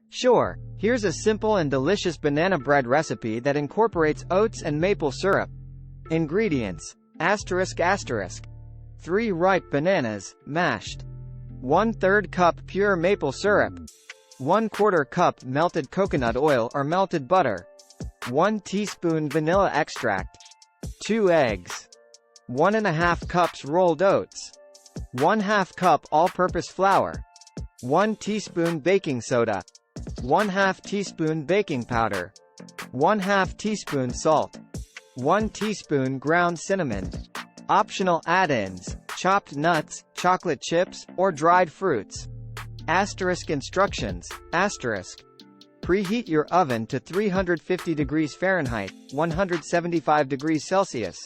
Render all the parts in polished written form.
Sure, here's a simple and delicious banana bread recipe that incorporates oats and maple syrup. Ingredients: asterisk asterisk. 3 ripe bananas, mashed. 1/3 cup pure maple syrup. 1/4 cup melted coconut oil or melted butter. 1 teaspoon vanilla extract. 2 eggs. 1½ cups rolled oats. 1/2 cup all-purpose flour. 1 teaspoon baking soda. 1/2 teaspoon baking powder. 1/2 teaspoon salt. 1 teaspoon ground cinnamon. Optional add-ins: chopped nuts, chocolate chips, or dried fruits. Asterisk instructions. Asterisk. Preheat your oven to 350 degrees Fahrenheit, 175 degrees Celsius.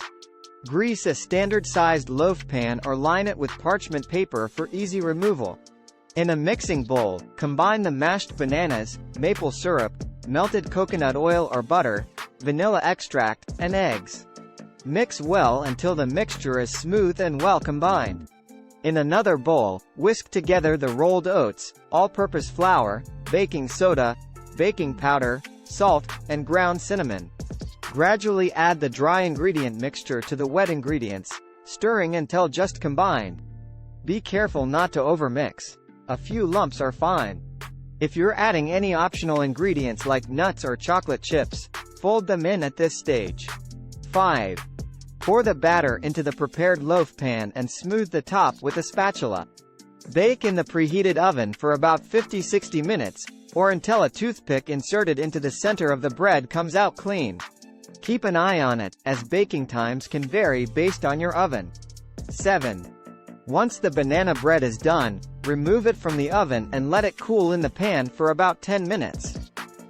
Grease a standard-sized loaf pan or line it with parchment paper for easy removal. In a mixing bowl, combine the mashed bananas, maple syrup, melted coconut oil or butter, vanilla extract, and eggs. Mix well until the mixture is smooth and well combined. In another bowl, whisk together the rolled oats, all-purpose flour, baking soda, baking powder, salt, and ground cinnamon. Gradually add the dry ingredient mixture to the wet ingredients, stirring until just combined. Be careful not to overmix. A few lumps are fine. If you're adding any optional ingredients like nuts or chocolate chips, fold them in at this stage. 5. Pour the batter into the prepared loaf pan and smooth the top with a spatula. Bake in the preheated oven for about 50–60 minutes, or until a toothpick inserted into the center of the bread comes out clean. Keep an eye on it, as baking times can vary based on your oven. 7. Once the banana bread is done, remove it from the oven and let it cool in the pan for about 10 minutes.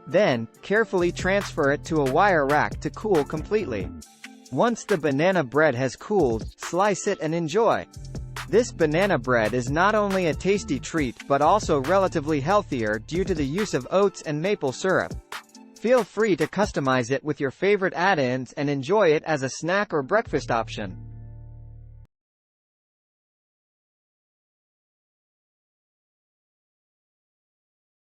Then, carefully transfer it to a wire rack to cool completely. Once the banana bread has cooled, slice it and enjoy. This banana bread is not only a tasty treat but also relatively healthier due to the use of oats and maple syrup. Feel free to customize it with your favorite add-ins and enjoy it as a snack or breakfast option.